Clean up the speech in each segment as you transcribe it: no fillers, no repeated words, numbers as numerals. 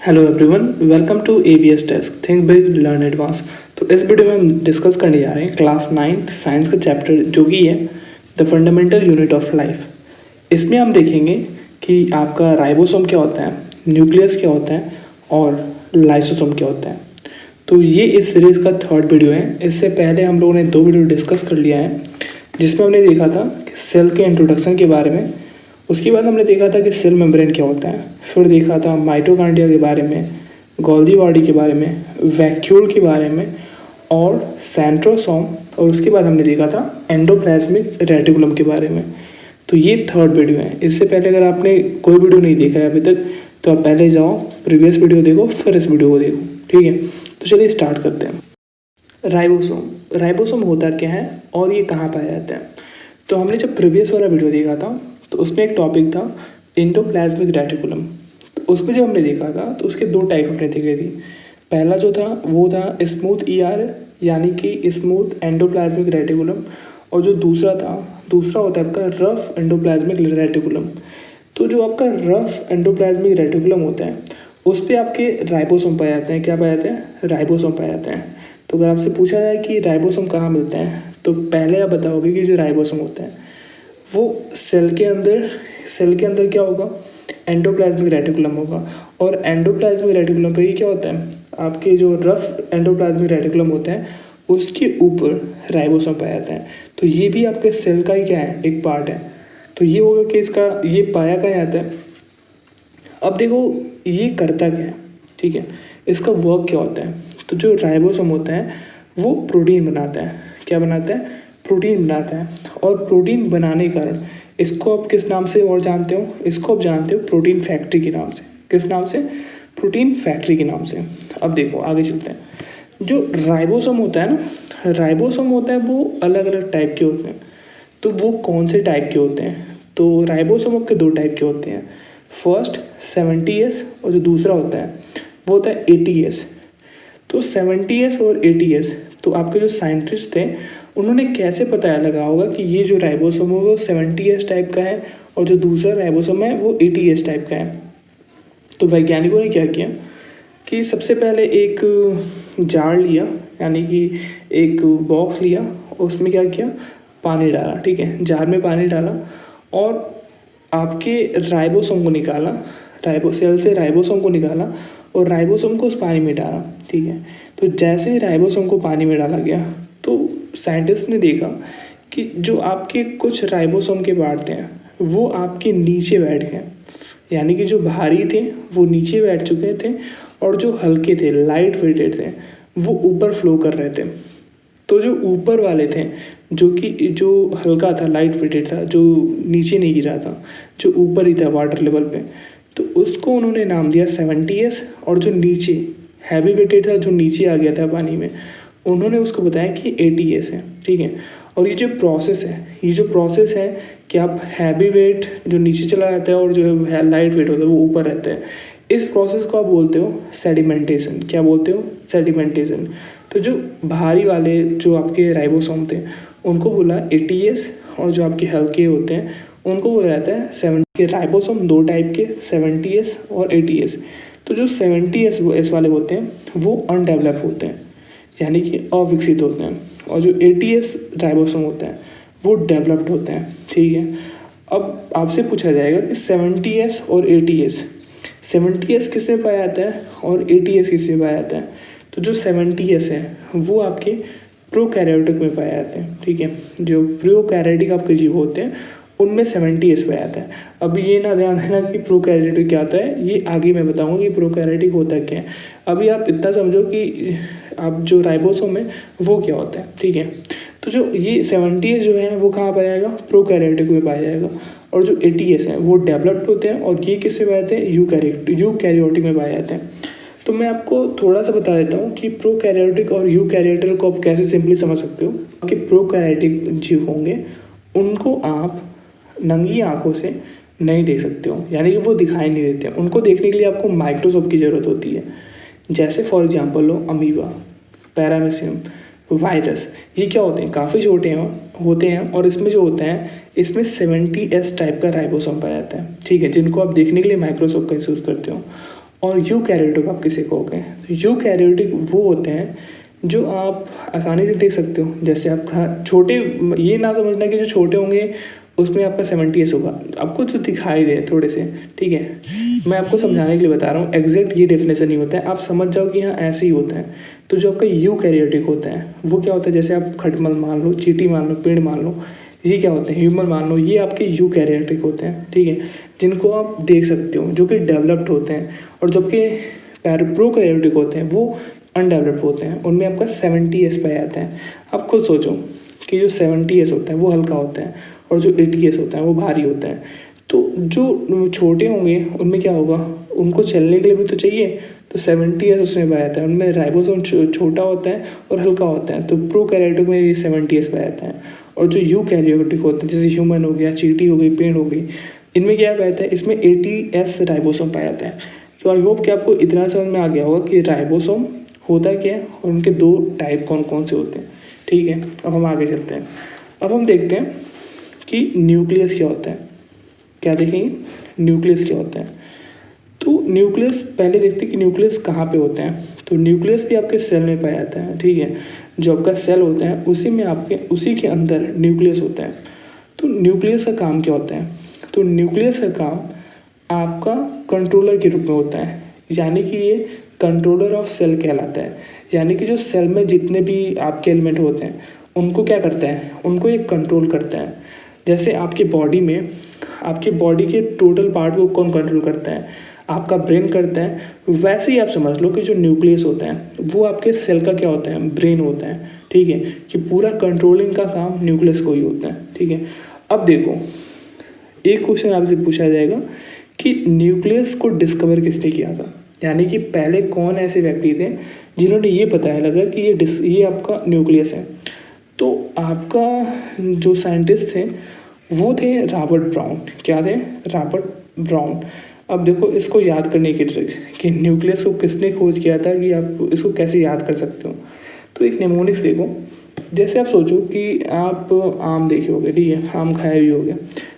Hello everyone, welcome to ABS desk think big learn advance. तो इस video में हम डिस्कस करने जा रहे हैं क्लास 9th साइंस का चैप्टर जो कि है the fundamental unit of life. इसमें हम देखेंगे कि आपका राइबोसोम क्या होता है, न्यूक्लियस क्या होता है और लाइसोसोम क्या होता है। तो ये इस सीरीज़ का थर्ड वीडियो है। इससे पहले हम लोगों ने 2 वीडियो डिस्कस कर लिया है जिसमें हमने देखा था कि सेल के इंट्रोडक्शन के बारे में। उसके बाद हमने देखा था कि सेल मेम्ब्रेन क्या होता है, फिर देखा था माइटोकॉन्ड्रिया के बारे में, गोल्गी बॉडी के बारे में, वैक्यूल के बारे में और सेंट्रोसोम, और उसके बाद हमने देखा था एंडोप्लाज्मिक रेटिकुलम के बारे में। तो ये थर्ड वीडियो है। इससे पहले अगर आपने कोई वीडियो नहीं देखा है अभी तक तो आप पहले जाओ प्रीवियस वीडियो देखो फिर इस वीडियो को देखो, ठीक है। तो चलिए स्टार्ट करते हैं। राइबोसोम होता क्या है और ये कहाँ पाया जाता है। तो हमने जब प्रीवियस वाला वीडियो देखा था तो उसमें एक टॉपिक था एंडोप्लाज्मिक रेटिकुलम। तो उसमें जब हमने देखा था तो उसके 2 टाइप हमने देखे थी। पहला जो था वो था स्मूथ ER यानी कि स्मूथ एंडोप्लाज्मिक रेटिकुलम, और जो दूसरा होता है आपका रफ एंडोप्लाज्मिक रेटिकुलम। तो जो आपका रफ एंडोप्लाज्मिक रेटिकुलम होता है उस पर आपके राइबोसोम पाए जाते हैं। क्या पाए जाते हैं? राइबोसोम पाए जाते हैं। तो अगर आपसे पूछा जाए कि राइबोसोम कहाँ मिलते हैं तो पहले आप बताओगे कि जो राइबोसोम होता है वो सेल के अंदर क्या होगा, एंडोप्लाज्मिक रेटिकुलम होगा। और एंडोप्लाज्मिक रेटिकुलम पे ही क्या होता है, आपके जो रफ एंडोप्लाज्मिक रेटिकुलम होता है उसके ऊपर राइबोसोम पाया जाता है। तो ये भी आपके सेल का ही क्या है, एक पार्ट है। तो ये होगा कि इसका ये पाया कहाँ जाता है। अब देखो ये करता क्या है, ठीक है, इसका वर्क क्या होता है। तो जो राइबोसोम होता है वो प्रोटीन बनाता है। क्या बनाता है? प्रोटीन बनाता है। और प्रोटीन बनाने के कारण इसको आप किस नाम से और जानते हो? इसको आप जानते हो प्रोटीन फैक्ट्री के नाम से। किस नाम से? प्रोटीन फैक्ट्री के नाम से। अब देखो आगे चलते हैं। जो राइबोसोम होता है ना, राइबोसोम होता है वो अलग अलग टाइप के होते हैं। तो वो कौन से टाइप के होते हैं? तो राइबोसोम आपके 2 टाइप के होते हैं। फर्स्ट 70S और जो दूसरा होता है वो होता है 80S। तो 70S और 80S, तो आपके जो साइंटिस्ट थे उन्होंने कैसे पता लगा होगा कि ये जो राइबोसोम है वो 70S टाइप का है और जो दूसरा राइबोसोम है वो 80S टाइप का है। तो वैज्ञानिकों ने क्या किया कि सबसे पहले एक जार लिया, यानी कि एक बॉक्स लिया, उसमें क्या किया, पानी डाला, ठीक है, जार में पानी डाला और आपके राइबोसोम को निकाला, सेल से राइबोसोम को निकाला और राइबोसोम को उस पानी में डाला, ठीक है। तो जैसे ही राइबोसोम को पानी में डाला गया तो साइंटिस्ट ने देखा कि जो आपके कुछ राइबोसोम के पार्ट थे वो आपके नीचे बैठ गए, यानी कि जो भारी थे वो नीचे बैठ चुके थे और जो हल्के थे, लाइट वेटेड थे, वो ऊपर फ्लो कर रहे थे। तो जो ऊपर वाले थे, जो हल्का था, लाइट वेटेड था, जो नीचे नहीं गिरा था, जो ऊपर ही था वाटर लेवल पे, तो उसको उन्होंने नाम दिया 70S। और जो नीचे हैवी वेटेड था, जो नीचे आ गया था पानी में, उन्होंने उसको बताया कि 80S है, ठीक है। और ये जो प्रोसेस है कि आप हैवी वेट जो नीचे चला जाता है और जो है लाइट वेट होता है वो ऊपर रहता है, इस प्रोसेस को आप बोलते हो सेडिमेंटेशन। क्या बोलते हो? सेडिमेंटेशन। तो जो भारी वाले जो आपके राइबोसोम थे उनको बोला 80S और जो आपके हल्के होते हैं उनको बोला जाता है 70। के राइबोसोम 2 टाइप के, 70S और 80S। तो जो 70S वाले होते हैं वो अनडेवलप होते हैं, यानी कि अविकसित होते हैं, और जो 80S राइबोसोम होते हैं वो डेवलप्ड होते हैं, ठीक है। अब आपसे पूछा जाएगा कि 70S और 80S, 70S किससे पाया जाता है और 80S किससे पाया जाता है। तो जो 70S है वो आपके प्रोकैरियोटिक में पाए जाते हैं, ठीक है। जो प्रोकैरियोटिक आपके जीव होते हैं उनमें 70S पाया जाता है। अब ये ना ध्यान देना कि प्रोकैरियोटिक क्या होता है, ये आगे मैं बताऊंगा कि प्रोकैरियोटिक होता क्या है। अभी आप इतना समझो कि आप जो राइबोसोम है वो क्या होता है, ठीक है। तो जो ये 70S जो है वो कहाँ पाया जाएगा? प्रोकैरियोटिक में पाया जाएगा। और जो 80S है वो डेवलप्ड होते हैं और ये किससे पाए जाते हैं? यूकैरियोटिक में पाए जाते हैं। तो मैं आपको थोड़ा सा बता देता हूँ कि प्रोकैरियोटिक और यूकैरियोटिक को आप कैसे सिंपली समझ सकते हो। कि प्रोकैरियोटिक जीव होंगे उनको आप नंगी आंखों से नहीं देख सकते हो, यानी कि वो दिखाई नहीं देते। उनको देखने के लिए आपको माइक्रोस्कोप की ज़रूरत होती है। जैसे for example low amoeba, paramecium, virus, ये क्या होते हैं? काफ़ी छोटे होते हैं और इसमें जो होता है इसमें 70S टाइप का राइबोसोम पाया जाता है, ठीक है, जिनको आप देखने के लिए माइक्रोस्कोप का यूज़ करते हो। और यूकैरियोटिक आप किसे कहोगे? तो यूकैरियोटिक वो होते हैं जो आप आसानी से देख सकते हो। जैसे आपका छोटे, ये ना समझना कि जो छोटे होंगे उसमें आपका 70s होगा, आपको तो दिखाई दे थोड़े से, ठीक है। मैं आपको समझाने के लिए बता रहा हूँ, एग्जैक्ट ये डेफिनेशन नहीं होता है, आप समझ जाओ कि हाँ ऐसे ही होता है। तो जो आपका यूकैरियोटिक होता है वो क्या होता है, जैसे आप खटमल मान लो, चींटी मान लो, पेड़ मान लो, ये क्या होते हैं, ह्यूमन मान लो, ये आपके यूकैरियोटिक होते हैं, ठीक है, जिनको आप देख सकते हो, जो कि डेवलप्ड होते हैं। और जबकि प्रोकैरियोटिक होते हैं वो अनडेवलप्ड होते हैं, उनमें आपका 70s पे आता है। आप खुद सोचो कि जो 70s होता है वो हल्का होता है और जो 80s होता है वो भारी होता है। तो जो छोटे होंगे उनमें क्या होगा, उनको चलने के लिए भी तो चाहिए, तो 70s उसमें पाया जाता है, उनमें राइबोसोम छोटा होता है और हल्का होता है, तो प्रोकैरियोटिक में ये 70s पाया जाता है। और जो यूकैरियोटिक होते हैं, जैसे ह्यूमन हो गया, चींटी हो गई, पेड़ हो गई, इनमें क्या पाया जाता है, इसमें 80s राइबोसोम पाया जाता है। तो आई होप कि आपको इतना समझ में आ गया होगा कि राइबोसोम होता क्या है और उनके दो टाइप कौन कौन से होते हैं, ठीक है। अब हम आगे चलते हैं। अब हम देखते हैं कि न्यूक्लियस क्या होता है। क्या देखेंगे, न्यूक्लियस क्या होता है। तो न्यूक्लियस पहले देखते हैं कि न्यूक्लियस कहाँ पे होते हैं। तो न्यूक्लियस भी आपके सेल में पाया जाता है, ठीक है। जो आपका सेल होता है उसी में आपके, उसी के अंदर न्यूक्लियस होता है। तो न्यूक्लियस का काम क्या होता है, तो न्यूक्लियस का काम आपका कंट्रोलर के रूप में होता है, यानी कि ये कंट्रोलर ऑफ सेल कहलाता है। यानी कि जो सेल में जितने भी आपके एलिमेंट होते हैं उनको क्या करता है, उनको ये कंट्रोल करता है। जैसे आपके बॉडी में, आपके बॉडी के टोटल पार्ट को कौन कंट्रोल करता है, आपका ब्रेन करता है। वैसे ही आप समझ लो कि जो न्यूक्लियस होता है वो आपके सेल का क्या होता है, ब्रेन होता है, ठीक है, कि पूरा कंट्रोलिंग का काम न्यूक्लियस को ही होता है, ठीक है। अब देखो, एक क्वेश्चन आपसे पूछा जाएगा कि न्यूक्लियस को डिस्कवर किसने किया था, यानी कि पहले कौन ऐसे व्यक्ति थे जिन्होंने ये बताया लगा कि ये आपका न्यूक्लियस है। तो आपका जो साइंटिस्ट थे वो थे रॉबर्ट ब्राउन। क्या थे, रॉबर्ट ब्राउन। अब देखो इसको याद करने की ट्रिक कि न्यूक्लियस को किसने खोज किया था, कि आप इसको कैसे याद कर सकते हो। तो एक निमोनिक्स देखो, जैसे आप सोचो कि आप आम देखे होगे, ठीक है, आम खाए भी होगे।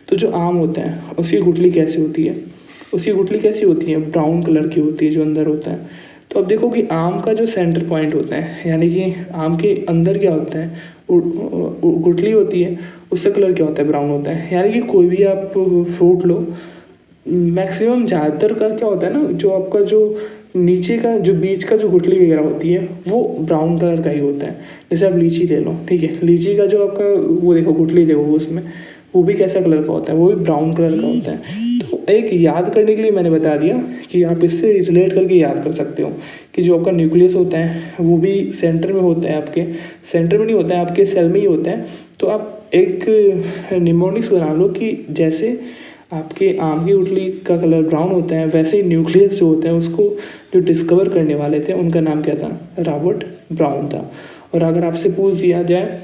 तो जो आम होता है उसकी गुठली कैसी होती है, उसकी गुठली कैसी होती है, ब्राउन कलर की होती है जो अंदर होता है। तो अब देखो कि आम का जो सेंटर पॉइंट होता है, यानी कि आम के अंदर क्या होता है, गुठली होती है, उसका कलर क्या होता है, ब्राउन होता है। यानी कि कोई भी आप फ्रूट लो, मैक्सिमम ज़्यादातर का क्या होता है ना, जो आपका जो नीचे का जो बीच का जो गुठली वगैरह होती है वो ब्राउन कलर का ही होता है। जैसे आप लीची ले लो, ठीक है, लीची का जो आपका वो देखो गुठली देखो, उसमें वो भी कैसा कलर का होता है, वो भी ब्राउन कलर का होता है। तो एक याद करने के लिए मैंने बता दिया कि आप इससे रिलेट करके याद कर सकते हो कि जो आपका न्यूक्लियस होता है वो भी सेंटर में होता है, आपके सेंटर में नहीं होता है, आपके सेल में ही होता है। तो आप एक निमोनिक्स बना लो कि जैसे आपके आम की गुठली का कलर ब्राउन होता है, वैसे ही न्यूक्लियस जो होता है उसको जो डिस्कवर करने वाले थे उनका नाम क्या था, रॉबर्ट ब्राउन था। और अगर आपसे पूछ दिया जाए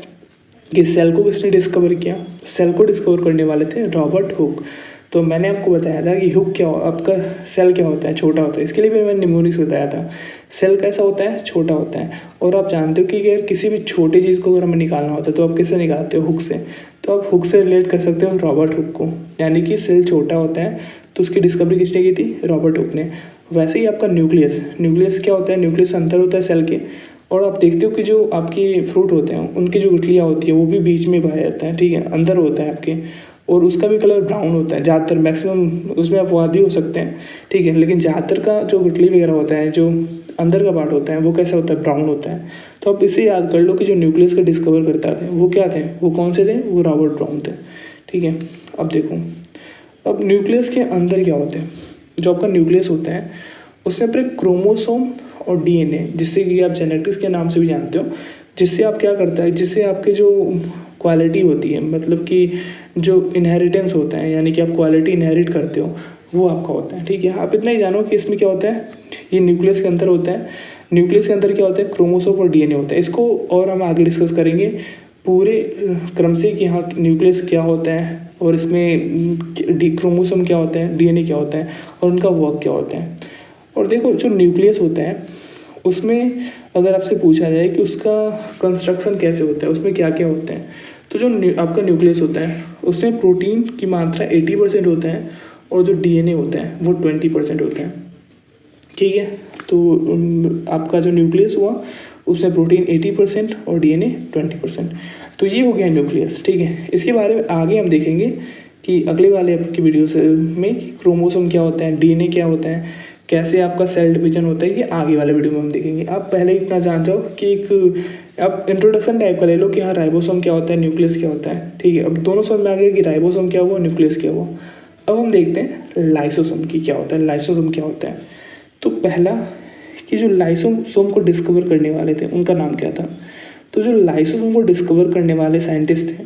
कि सेल को किसने डिस्कवर किया, सेल को डिस्कवर करने वाले थे रॉबर्ट हुक। तो मैंने आपको बताया था कि हुक क्या, आपका सेल क्या होता है, छोटा होता है। इसके लिए भी मैंने निमोनिक्स बताया था, सेल कैसा होता है, छोटा होता है। और आप जानते हो कि अगर किसी भी छोटी चीज़ को अगर हमें निकालना होता है तो आप किससे निकालते हो, हुक से। तो आप हुक से रिलेट कर सकते हो रॉबर्ट हुक को, यानी कि सेल छोटा होता है तो उसकी डिस्कवरी किसने की थी, रॉबर्ट हुक ने। वैसे ही आपका न्यूक्लियस, न्यूक्लियस क्या होता है, न्यूक्लियस अंदर होता है सेल के। और आप देखते हो कि जो आपके फ्रूट होते हैं उनकी जो गुठलियाँ होती है वो भी बीच में पाया जाता है, ठीक है, अंदर होता है आपके, और उसका भी कलर ब्राउन होता है ज़्यादातर, मैक्सिमम उसमें अपवाद भी हो सकते हैं, ठीक है, लेकिन ज़्यादातर का जो गुठली वगैरह होता है, जो अंदर का पार्ट होता है वो कैसा होता है, ब्राउन होता है। तो आप इसे याद कर लो कि जो न्यूक्लियस का डिस्कवर करता थे वो क्या थे, वो कौन से थे, वो रॉबर्ट ब्राउन थे, ठीक है। अब देखो, अब न्यूक्लियस के अंदर क्या होते हैं, जो आपका न्यूक्लियस होता है उसमें अपने क्रोमोसोम और डीएनए, जिससे कि आप जेनेटिक्स के नाम से भी जानते हो, जिससे आप क्या करता है, जिससे आपके जो क्वालिटी होती है, मतलब कि जो इनहेरिटेंस होता है, यानी कि आप क्वालिटी इनहेरिट करते हो, वो आपका होता है, ठीक है। आप इतना ही जानो कि इसमें क्या होता है, ये न्यूक्लियस के अंदर होता है। न्यूक्लियस के अंदर क्या होता है, क्रोमोसोम और डीएनए होता है। इसको और हम आगे डिस्कस करेंगे पूरे क्रम से कि हाँ न्यूक्लियस क्या होता है और इसमें क्रोमोसोम क्या होता है, डीएनए क्या होता है और उनका वर्क क्या होता है। और देखो जो न्यूक्लियस होता है उसमें अगर आपसे पूछा जाए कि उसका कंस्ट्रक्शन कैसे होता है, उसमें क्या क्या होते हैं, तो जो आपका न्यूक्लियस होता है उसमें प्रोटीन की मात्रा 80% होता है और जो डीएनए होता है वो 20% होता है। ठीक है। तो आपका जो न्यूक्लियस हुआ उसमें प्रोटीन 80% और डीएनए 20%। तो ये हो गया न्यूक्लियस, ठीक है। इसके बारे में आगे हम देखेंगे कि अगले वाले आपकी वीडियोस में कि क्रोमोसोम क्या होता है, डीएनए क्या होता है, कैसे आपका सेल डिवीजन होता है, ये आगे वाले वीडियो में हम देखेंगे। आप पहले इतना जान जाओ कि एक आप इंट्रोडक्शन टाइप का ले लो कि हाँ राइबोसोम क्या होता है, न्यूक्लियस क्या होता है, ठीक है। अब दोनों समझ में आ गया कि राइबोसोम क्या हुआ, न्यूक्लियस क्या हुआ। अब हम देखते हैं लाइसोसोम की क्या होता है, लाइसोसोम क्या होता है। तो पहला कि जो लाइसोसोम को डिस्कवर करने वाले थे उनका नाम क्या था। तो जो लाइसोसोम को डिस्कवर करने वाले साइंटिस्ट थे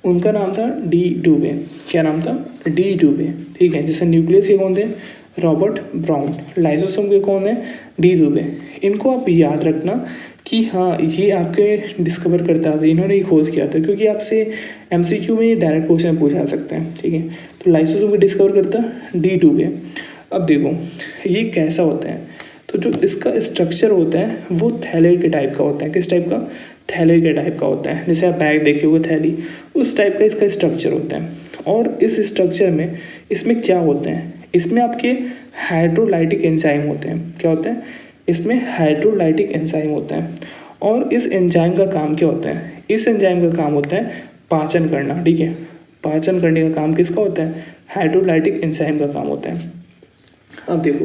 उनका नाम था डी डुबे। क्या नाम था, डी डुबे, ठीक है। जैसे न्यूक्लियस के कौन थे, रॉबर्ट ब्राउन। लाइसोसोम के कौन है, डी डुबे। इनको आप याद रखना कि हाँ ये आपके डिस्कवर करता था, इन्होंने ही खोज किया था, क्योंकि आपसे एमसीक्यू में डायरेक्ट क्वेश्चन पूछा सकते हैं, ठीक है। तो लाइसोसोम को डिस्कवर करता डी डुबे। अब देखो ये कैसा होता है, तो जो इसका स्ट्रक्चर होता है वो थैलेड के टाइप का होता है। किस टाइप का, थैलेड के टाइप का होता है। जैसे आप बैग देखे हुए थैली, उस टाइप का इसका स्ट्रक्चर होता है। और इस स्ट्रक्चर में इसमें क्या होते हैं, इसमें आपके हाइड्रोलाइटिक एंजाइम होते हैं। क्या होते हैं, इसमें हाइड्रोलाइटिक एंजाइम होता है। और इस एंजाइम का काम क्या होता है, इस एंजाइम का काम होता है पाचन करना, ठीक है। पाचन करने का काम किसका होता है, हाइड्रोलाइटिक एंजाइम का काम होता है। अब देखो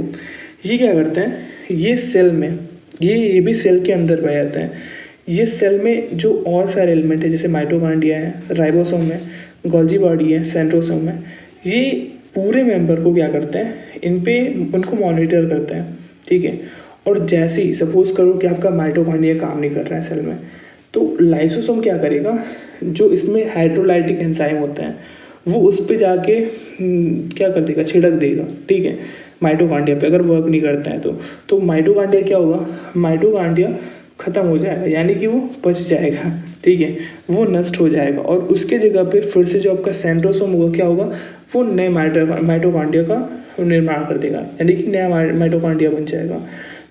ये क्या करते हैं, ये सेल में ये भी सेल के अंदर पाया जाता है। ये सेल में जो और सारे एलिमेंट है जैसे माइटोकॉन्ड्रिया है, राइबोसोम है, गोल्जी बॉडी है, सेंट्रोसोम है, ये पूरे मेंबर को क्या करते हैं, इन पे उनको मॉनिटर करते हैं, ठीक है। और जैसे ही सपोज करो कि आपका माइटोकॉन्ड्रिया काम नहीं कर रहा है सेल में, तो लाइसोसोम क्या करेगा, जो इसमें हाइड्रोलाइटिक एंजाइम होता है वो उस पे जाके क्या कर देगा, छिड़क देगा, ठीक है, माइटोकॉन्ड्रिया पे। अगर वर्क नहीं करता है तो माइटोकॉन्ड्रिया क्या होगा, माइटोकॉन्ड्रिया ख़त्म हो जाएगा, यानी कि वो बच जाएगा, ठीक है, वो नष्ट हो जाएगा। और उसके जगह पे फिर से जो आपका सेंट्रोसोम होगा क्या होगा, वो नए माइटोकॉन्ड्रिया का निर्माण कर देगा, यानी कि नया माइटोकॉन्ड्रिया बन जाएगा।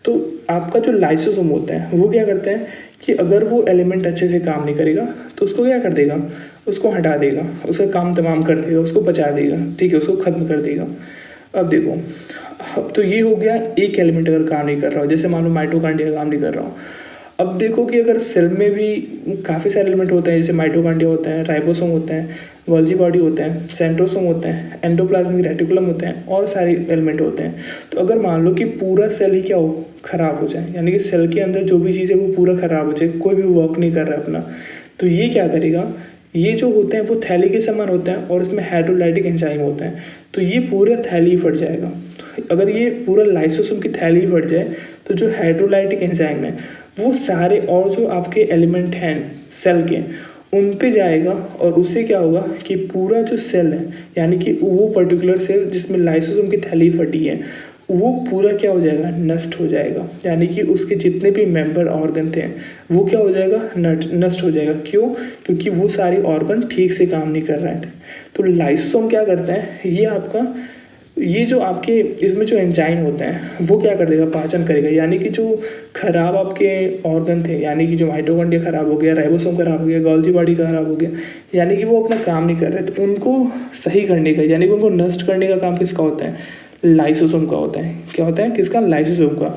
तो आपका जो लाइसोसोम होता है वो क्या करता है कि अगर वो एलिमेंट अच्छे से काम नहीं करेगा तो उसको क्या कर देगा, उसको हटा देगा, उसका काम तमाम कर देगा, उसको बचा देगा, ठीक है, उसको ख़त्म कर देगा। अब देखो, अब तो ये हो गया एक एलिमेंट अगर काम नहीं कर रहा हो, जैसे मान लो माइटोकॉन्ड्रिया काम नहीं कर रहा हो। अब देखो कि अगर सेल में भी काफ़ी सारे एलिमेंट होते हैं, जैसे माइटोकॉन्ड्रिया होता है, राइबोसोम होता है, गोल्जी बॉडी होता है, सेंट्रोसोम होता है, एंडोप्लाज्मिक रेटिकुलम होते हैं, और सारे एलिमेंट होते हैं। तो अगर मान लो कि पूरा सेल ही क्या हो, ख़राब हो जाए, यानी कि सेल के अंदर जो भी चीज़ है वो पूरा ख़राब हो जाए, कोई भी वर्क नहीं कर रहा है अपना, तो ये क्या करेगा, ये जो होते हैं वो थैली के समान होते हैं और इसमें हाइड्रोलाइटिक एंजाइम होता है, तो ये पूरा थैली फट जाएगा। अगर ये पूरा लाइसोसोम की थैली फट जाए तो जो हाइड्रोलाइटिक एंजाइम है वो सारे और जो आपके एलिमेंट हैं सेल के उन पे जाएगा, और उससे क्या होगा कि पूरा जो सेल है, यानी कि वो पर्टिकुलर सेल जिसमें लाइसोसोम की थैली फटी है वो पूरा क्या हो जाएगा, नष्ट हो जाएगा, यानी कि उसके जितने भी मेंबर ऑर्गन थे वो क्या हो जाएगा, नष्ट हो जाएगा। क्यों, क्योंकि वो सारे ऑर्गन ठीक से काम नहीं कर रहे थे। तो लाइसोसोम क्या करता है, ये आपका ये जो आपके इसमें जो एंजाइम होते हैं वो क्या कर देगा, पाचन करेगा, यानी कि जो खराब आपके ऑर्गन थे, यानी कि जो माइटोकॉन्ड्रिया खराब हो गया, राइबोसोम खराब हो गया, गोल्जी बॉडी खराब हो गया, यानी कि वो अपना काम नहीं कर रहे, तो उनको सही करने का, यानी कि उनको नष्ट करने का काम किसका होता है, लाइसोसोम का होता है। क्या होता है, किसका, लाइसोसोम का।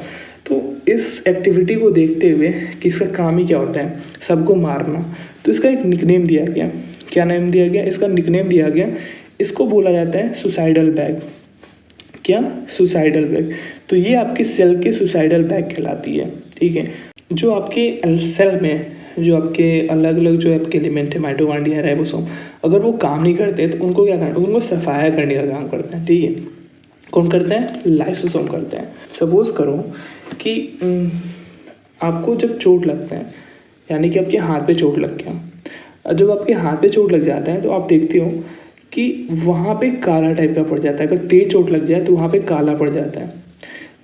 तो इस एक्टिविटी को देखते हुए कि इसका काम ही क्या होता है, सबको मारना, तो इसका एक निकनेम दिया गया। क्या नाम दिया गया, इसका निकनेम दिया गया, इसको बोला जाता है सुसाइडल बैग। क्या, सुसाइडल बैग। तो ये आपके सेल के सुसाइडल बैग कहलाती है, ठीक है। जो आपके सेल में जो आपके अलग अलग जो आपके एलिमेंट है, माइटोकॉन्ड्रिया, राइबोसोम, अगर वो काम नहीं करते तो उनको क्या करना, उनको सफाया करने का काम करते हैं, ठीक है। कौन करते हैं, लाइसोसोम करते हैं। सपोज करो कि आपको जब चोट लगता है, यानी कि आपके हाथ पे चोट लग गया, जब आपके हाथ पे चोट लग जाता है तो आप देखते हो कि वहाँ पे काला टाइप का पड़ जाता है। अगर तेज चोट लग जाए तो वहाँ पे काला पड़ जाता है।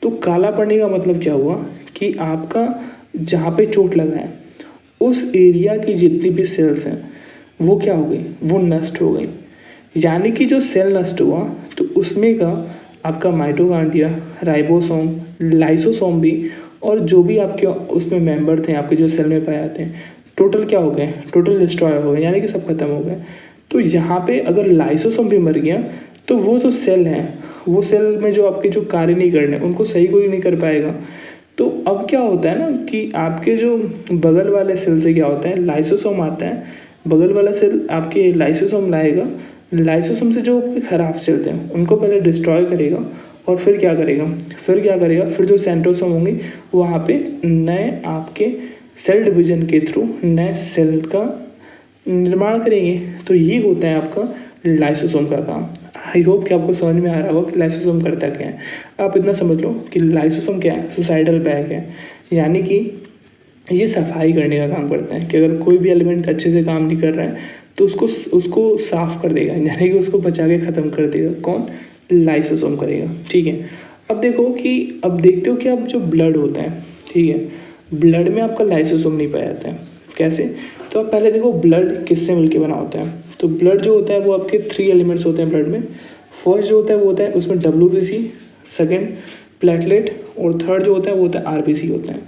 तो काला पड़ने का मतलब क्या हुआ कि आपका जहाँ पे चोट लगा है उस एरिया की जितनी भी सेल्स हैं वो क्या हो गई, वो नष्ट हो गई। यानी कि जो सेल नष्ट हुआ तो उसमें का आपका माइटोकॉन्ड्रिया, राइबोसोम, लाइसोसोम भी, और जो भी आपके उसमें मेंबर थे आपके जो सेल में पाए जाते हैं, टोटल क्या हो गए, टोटल डिस्ट्रॉय हो गए, यानी कि सब खत्म हो गए। तो यहाँ पे अगर लाइसोसोम भी मर गया तो वो जो सेल हैं, वो सेल में जो आपके जो कार्य नहीं करने, उनको सही कोई नहीं कर पाएगा। तो अब क्या होता है ना कि आपके जो बगल वाले सेल से क्या होता है, लाइसोसोम आता है, बगल वाला सेल आपके लाइसोसोम लाएगा, लाइसोसोम से जो खराब सेल थे उनको पहले डिस्ट्रॉय करेगा और फिर क्या करेगा, फिर जो सेंट्रोसोम होंगे वहाँ पे नए आपके सेल डिवीजन के थ्रू नए सेल का निर्माण करेंगे। तो ये होता है आपका लाइसोसोम का काम। आई होप कि आपको समझ में आ रहा होगा कि लाइसोसोम करता क्या है। आप इतना समझ लो कि लाइसोसोम क्या है, सुसाइडल बैग है, यानी कि ये सफाई करने का काम करते हैं कि अगर कोई भी एलिमेंट अच्छे से काम नहीं कर रहा है तो उसको साफ कर देगा, यानी कि उसको बचा के ख़त्म कर देगा। कौन? लाइसोसोम करेगा। ठीक है, अब देखते हो कि अब जो ब्लड होता है, ठीक है, ब्लड में आपका लाइसोसोम नहीं पाया जाता है। कैसे? तो आप पहले देखो ब्लड किससे मिलके बना होता है। तो ब्लड जो होता है वो आपके 3 एलिमेंट्स होते हैं ब्लड में। फर्स्ट जो होता है वो होता है उसमें WBC, सेकेंड प्लेटलेट, और थर्ड जो होता है वो होता है RBC होता है।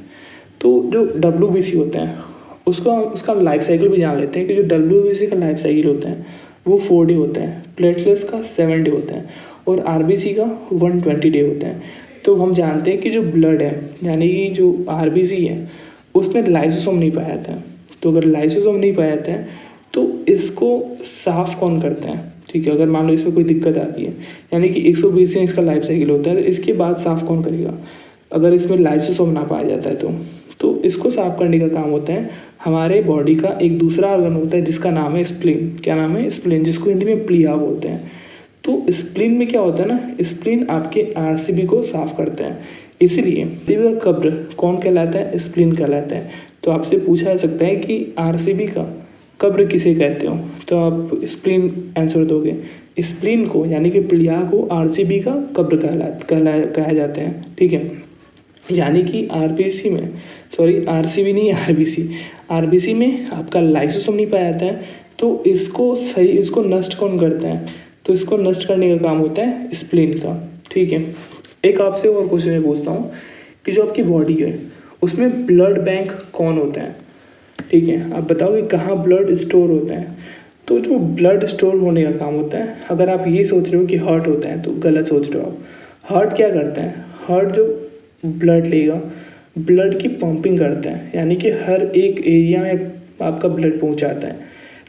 तो जो WBC होता है उसका लाइफ साइकिल भी जान लेते हैं कि जो WBC का लाइफ साइकिल होता है वो 4 डे होता है, प्लेटलेट्स का 7 डे होता है और RBC का 120 डे होता है। तो हम जानते हैं कि जो ब्लड है, यानी कि जो RBC है, उसमें लाइसोसोम नहीं पाया जाता है। तो अगर लाइसोसोम नहीं पाया जाता है तो इसको साफ कौन करता है? ठीक है, अगर मान लो इसमें कोई दिक्कत आती है, यानी कि 120 दिन इसका लाइफ साइकिल होता है, तो इसके बाद साफ कौन करेगा? अगर इसमें लाइसोसोम ना पाया जाता है तो इसको साफ करने का काम होता है हमारे बॉडी का एक दूसरा ऑर्गन होता है जिसका नाम है स्प्लीन। क्या नाम है? स्प्लीन, जिसको हिंदी में प्लिया बोलते हैं। तो स्प्लीन में क्या होता है ना, स्प्लीन आपके RCB को साफ करता है। इसीलिए RCB का कब्र कौन कहलाता है? स्प्लीन कहलाता है। तो आपसे पूछा जा सकता है कि RCB का कब्र किसे कहते हो, तो आप स्प्लीन आंसर दोगे। स्प्लीन को, यानी कि प्लिया को RCB का कब्र कहा जाता है। ठीक है, यानी कि RBC में, सॉरी RCB नहीं, RBC में आपका लाइसोसोम नहीं पाया जाता है। तो इसको नष्ट कौन करता है? तो इसको नष्ट करने का काम होता है स्प्लीन का। ठीक है, एक आपसे और क्वेश्चन मैं पूछता हूँ कि जो आपकी बॉडी है उसमें ब्लड बैंक कौन होता है? ठीक है, आप बताओ कि कहाँ ब्लड स्टोर होता है? तो जो ब्लड स्टोर होने का काम होता है, अगर आप ये सोच रहे हो कि हार्ट होता है तो गलत सोच रहे हो आप। हार्ट क्या करता है? हार्ट जो ब्लड लेगा, ब्लड की पंपिंग करता है, यानी कि हर एक एरिया में आपका ब्लड पहुंचाता है।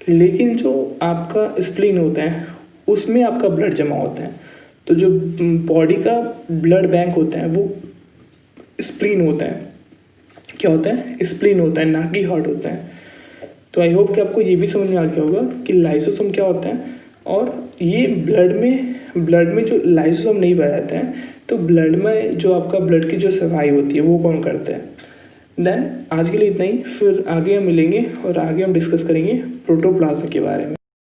लेकिन जो आपका स्प्लीन होता है उसमें आपका ब्लड जमा होता है। तो जो बॉडी का ब्लड बैंक होता है वो स्प्लीन होता है। क्या होता है? स्प्लीन होता है, ना कि हार्ट होता है। तो आई होप कि आपको ये भी समझ में आ गया होगा कि लाइसोसोम क्या होता है। और ये ब्लड में जो लाइसोसोम नहीं पाया जाता है, तो ब्लड में जो आपका ब्लड की जो सफाई होती है वो कौन करता है। देन आज के लिए इतना ही, फिर आगे हम मिलेंगे और आगे हम डिस्कस करेंगे प्रोटोप्लाज्म के बारे में।